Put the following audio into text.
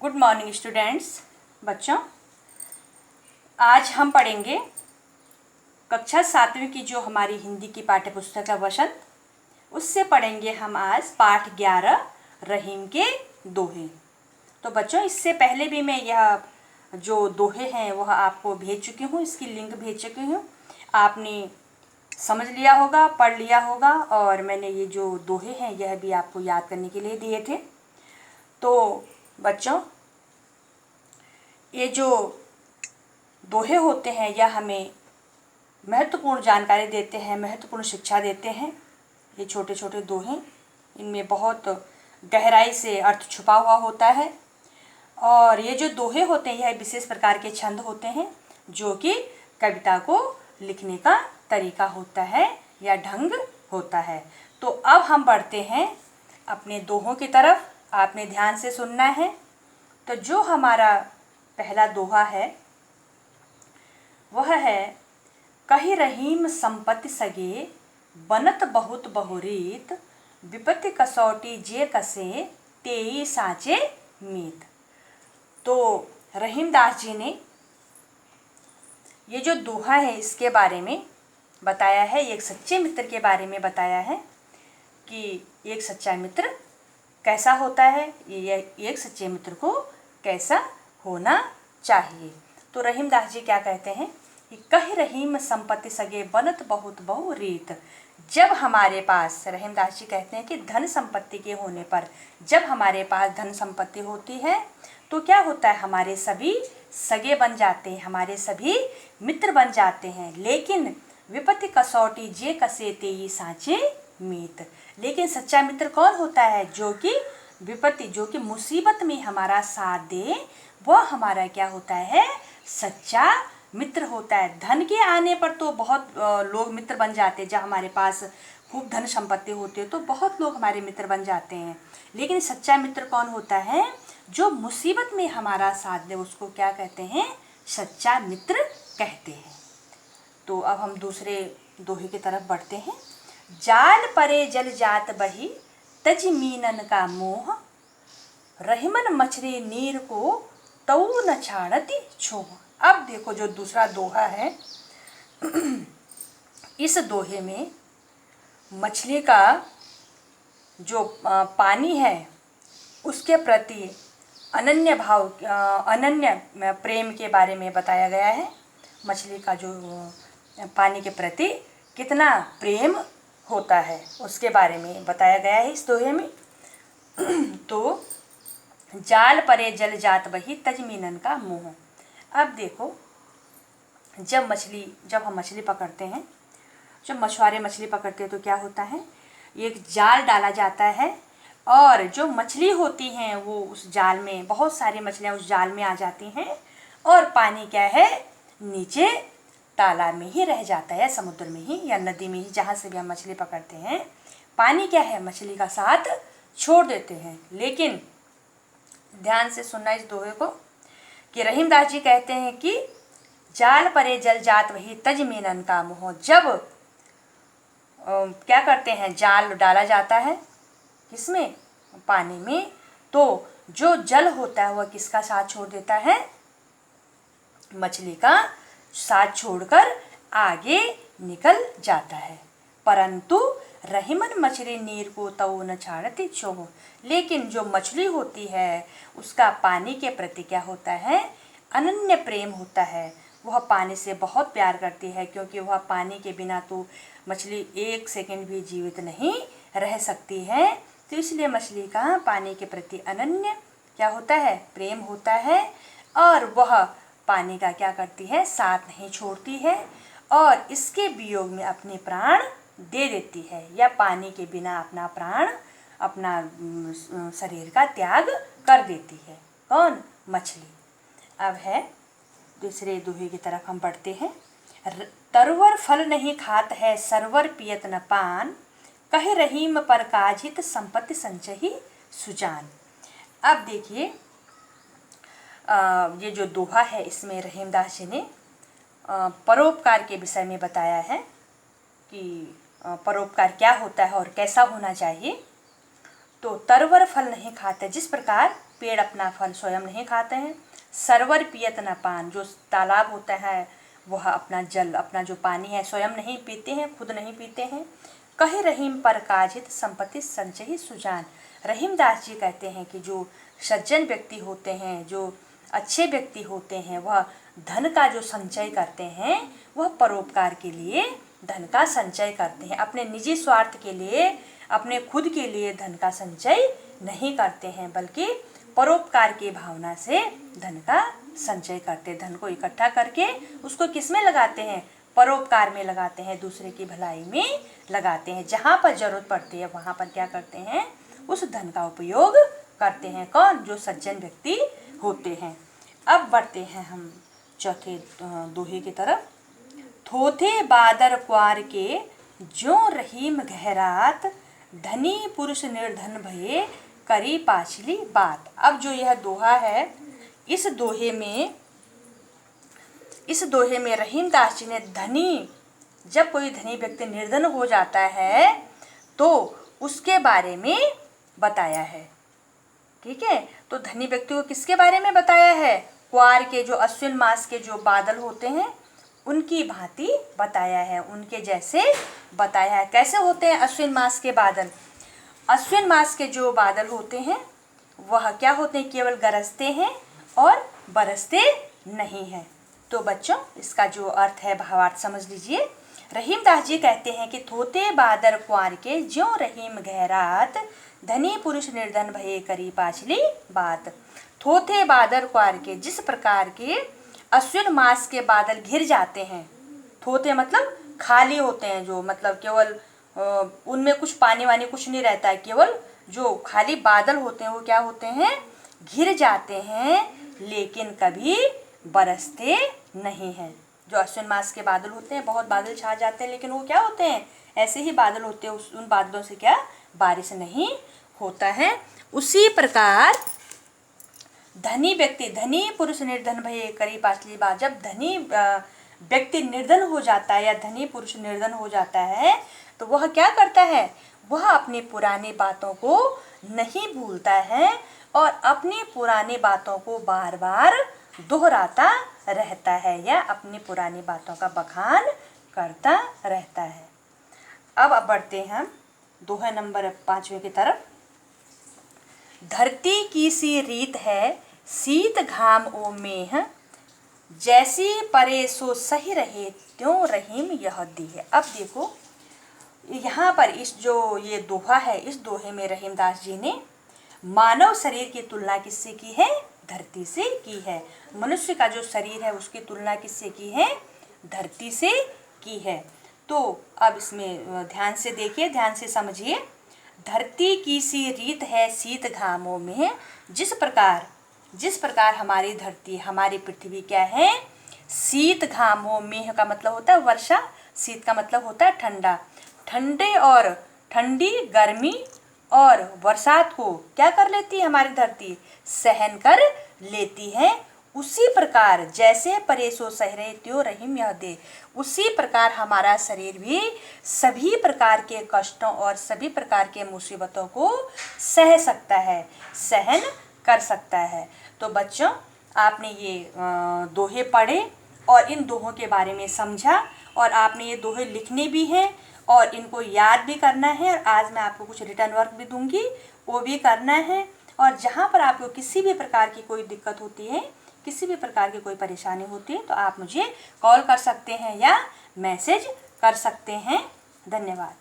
Good morning students. बच्चों, आज हम पढ़ेंगे कक्षा 7वीं की जो हमारी हिंदी की पाठ्य पुस्तक है वसंत, उससे पढ़ेंगे हम आज पाठ 11 रहीम के दोहे। तो बच्चों, इससे पहले भी मैं यह जो दोहे हैं वह आपको भेज चुकी हूँ, इसकी लिंक भेज चुकी हूँ। आपने समझ लिया होगा, पढ़ लिया होगा, और मैंने ये जो दोहे हैं यह भी आपको याद करने के लिए दिए थे। तो बच्चों, ये जो दोहे होते हैं यह हमें महत्वपूर्ण जानकारी देते हैं, महत्वपूर्ण शिक्षा देते हैं। ये छोटे छोटे दोहे, इनमें बहुत गहराई से अर्थ छुपा हुआ होता है। और ये जो दोहे होते हैं यह विशेष प्रकार के छंद होते हैं जो कि कविता को लिखने का तरीका होता है या ढंग होता है। तो अब हम बढ़ते हैं अपने दोहों की तरफ। आपने ध्यान से सुनना है। तो जो हमारा पहला दोहा है वह है, कही रहीम संपत्ति सगे बनत बहुत बहुरीत, विपत्ति कसौटी जे कसे तेई साँचे मीत। तो रहीमदास जी ने ये जो दोहा है इसके बारे में बताया है, एक सच्चे मित्र के बारे में बताया है कि एक सच्चा मित्र कैसा होता है, ये एक सच्चे मित्र को कैसा होना चाहिए। तो रहीमदास जी क्या कहते हैं कि कही रहीम संपत्ति सगे बनत बहुत बहु रीत। जब हमारे पास, रहीमदास जी कहते हैं कि धन संपत्ति के होने पर, जब हमारे पास धन संपत्ति होती है तो क्या होता है, हमारे सभी सगे बन जाते हैं, हमारे सभी मित्र बन जाते हैं। लेकिन विपत्ति कसौटी जे कसे तेई साँचे मीत। लेकिन सच्चा मित्र कौन होता है, जो कि विपत्ति, जो कि मुसीबत में हमारा साथ दे, वह हमारा क्या होता है, सच्चा मित्र होता है। धन के आने पर तो बहुत लोग मित्र बन जाते हैं। जब हमारे पास खूब धन संपत्ति होती है तो बहुत लोग हमारे मित्र बन जाते हैं। लेकिन सच्चा मित्र कौन होता है, जो मुसीबत में हमारा साथ दे, उसको क्या कहते हैं, सच्चा मित्र कहते हैं। तो अब हम दूसरे दोहे की तरफ बढ़ते हैं। जाल परे जल जात बही तज मीनन का मोह, रहीमन मछली नीर को तऊ न छाड़ती छोह। अब देखो जो दूसरा दोहा है, इस दोहे में मछली का जो पानी है उसके प्रति अनन्य भाव, अनन्य प्रेम के बारे में बताया गया है। मछली का जो पानी के प्रति कितना प्रेम होता है उसके बारे में बताया गया है इस दोहे में। तो जाल परे जल जात बही तज मीनन का मोह। अब देखो, जब हम मछली पकड़ते हैं, जब मछुआरे मछली पकड़ते हैं तो क्या होता है, एक जाल डाला जाता है और जो मछली होती हैं वो उस जाल में, बहुत सारी मछलियाँ उस जाल में आ जाती हैं और पानी क्या है, नीचे तालाब में ही रह जाता है, समुद्र में ही या नदी में ही, जहाँ से भी हम मछली पकड़ते हैं, पानी क्या है, मछली का साथ छोड़ देते हैं। लेकिन ध्यान से सुनना इस दोहे को कि रहीमदास जी कहते हैं कि जाल परे जल जात वही तज मीनन का मोह। जब क्या करते हैं, जाल डाला जाता है किसमें, पानी में, तो जो जल होता है वह किसका साथ छोड़ देता है, मछली का साथ छोड़कर आगे निकल जाता है। परंतु रहीमन मछली नीर को तऊ न छाड़ती छोह। लेकिन जो मछली होती है उसका पानी के प्रति क्या होता है, अनन्य प्रेम होता है। वह पानी से बहुत प्यार करती है, क्योंकि वह पानी के बिना तो मछली एक सेकंड भी जीवित नहीं रह सकती है। तो इसलिए मछली का पानी के प्रति अनन्य क्या होता है, प्रेम होता है, और वह पानी का क्या करती है, साथ नहीं छोड़ती है और इसके वियोग में अपने प्राण दे देती है, या पानी के बिना अपना प्राण, अपना शरीर का त्याग कर देती है। कौन, मछली। अब है दूसरे दोहे की तरफ हम बढ़ते हैं। तरवर फल नहीं खात है सरवर पियत न पान, कहे रहीम पर काजित संपत्ति संचही सुजान। अब देखिए, ये जो दोहा है इसमें रहीमदास जी ने परोपकार के विषय में बताया है कि परोपकार क्या होता है और कैसा होना चाहिए। तो तरवर फल नहीं खाते, जिस प्रकार पेड़ अपना फल स्वयं नहीं खाते हैं। सरवर पियत न पान, जो तालाब होता है वह अपना जल, अपना जो पानी है स्वयं नहीं पीते हैं, खुद नहीं पीते हैं। कहे रहीम पर काजित संपत्ति संचयी सुजान। रहीमदास जी कहते हैं कि जो सज्जन व्यक्ति होते हैं, जो अच्छे व्यक्ति होते हैं, वह धन का जो संचय करते हैं वह परोपकार के लिए धन का संचय करते हैं। अपने निजी स्वार्थ के लिए, अपने खुद के लिए धन का संचय नहीं करते हैं, बल्कि परोपकार की भावना से धन का संचय करते हैं। धन को इकट्ठा करके उसको किस में लगाते हैं? परोपकार में लगाते हैं, दूसरे की भलाई में लगाते हैं। जहाँ पर जरूरत पड़ती है वहाँ पर क्या करते हैं? उस धन का उपयोग करते हैं। कौन? जो सज्जन व्यक्ति होते हैं। अब बढ़ते हैं हम चौथे दोहे की तरफ। थोथे बादर क्वार के जो रहीम गहरात, धनी पुरुष निर्धन भये करी पाछली बात। अब जो यह दोहा है, इस दोहे में रहीमदास जी ने धनी, जब कोई धनी व्यक्ति निर्धन हो जाता है तो उसके बारे में बताया है। ठीक है, तो धनी व्यक्ति को किसके बारे में बताया है? क्वार के, जो अश्विन मास के जो बादल होते हैं उनकी भांति बताया है, उनके जैसे बताया है। कैसे होते हैं अश्विन मास के बादल? अश्विन मास के जो बादल होते हैं वह क्या होते हैं? केवल गरजते हैं और बरसते नहीं हैं। तो बच्चों, इसका जो अर्थ है, भावार्थ समझ लीजिए। रहीमदास जी कहते हैं कि थोते बादर क्वार के ज्यों रहीम गहरात, धनी पुरुष निर्धन भये करी पाछली बात। थोथे बादर क्वार के, जिस प्रकार के अश्विन मास के बादल घिर जाते हैं। थोथे मतलब खाली होते हैं, जो मतलब केवल उनमें कुछ पानी वानी कुछ नहीं रहता है, केवल जो खाली बादल होते हैं वो क्या होते हैं? घिर जाते हैं, लेकिन कभी बरसते नहीं हैं। जो अश्विन मास के बादल होते हैं, बहुत बादल छा जाते हैं, लेकिन वो क्या होते हैं? ऐसे ही बादल होते हैं, उन बादलों से क्या बारिश नहीं होता है। उसी प्रकार धनी व्यक्ति, धनी पुरुष निर्धन भये करी पाछली बात। जब धनी व्यक्ति निर्धन हो जाता है या धनी पुरुष निर्धन हो जाता है तो वह क्या करता है? वह अपनी पुरानी बातों को नहीं भूलता है और अपनी पुरानी बातों को बार बार दोहराता रहता है या अपनी पुरानी बातों का बखान करता रहता है। अब बढ़ते हैं हम दोहा नंबर 5वें की तरफ। धरती की सी रीत है शीत घाम ओ मेह, जैसी परे सो सही रहे त्यों रहीम यह दी है। अब देखो यहाँ पर इस जो ये दोहा है, इस दोहे में रहीमदास जी ने मानव शरीर की तुलना किससे की है? धरती से की है। मनुष्य का जो शरीर है उसकी तुलना किससे की है? धरती से की है। तो अब इसमें ध्यान से देखिए, ध्यान से समझिए। धरती की सी रीत है शीत घामों में, जिस प्रकार हमारी धरती, हमारी पृथ्वी क्या है? शीत घामों में का मतलब होता है वर्षा, शीत का मतलब होता है ठंडा। ठंडी गर्मी और बरसात को क्या कर लेती है हमारी धरती? सहन कर लेती है। उसी प्रकार जैसे परेशो सहरे त्यों रहीम यह दे, उसी प्रकार हमारा शरीर भी सभी प्रकार के कष्टों और सभी प्रकार के मुसीबतों को सह सकता है, सहन कर सकता है। तो बच्चों, आपने ये दोहे पढ़े और इन दोहों के बारे में समझा और आपने ये दोहे लिखने भी हैं और इनको याद भी करना है। और आज मैं आपको कुछ रिटर्न वर्क भी दूंगी, वो भी करना है। और जहाँ पर आपको किसी भी प्रकार की कोई दिक्कत होती है, किसी भी प्रकार की कोई परेशानी होती है, तो आप मुझे कॉल कर सकते हैं या मैसेज कर सकते हैं। धन्यवाद।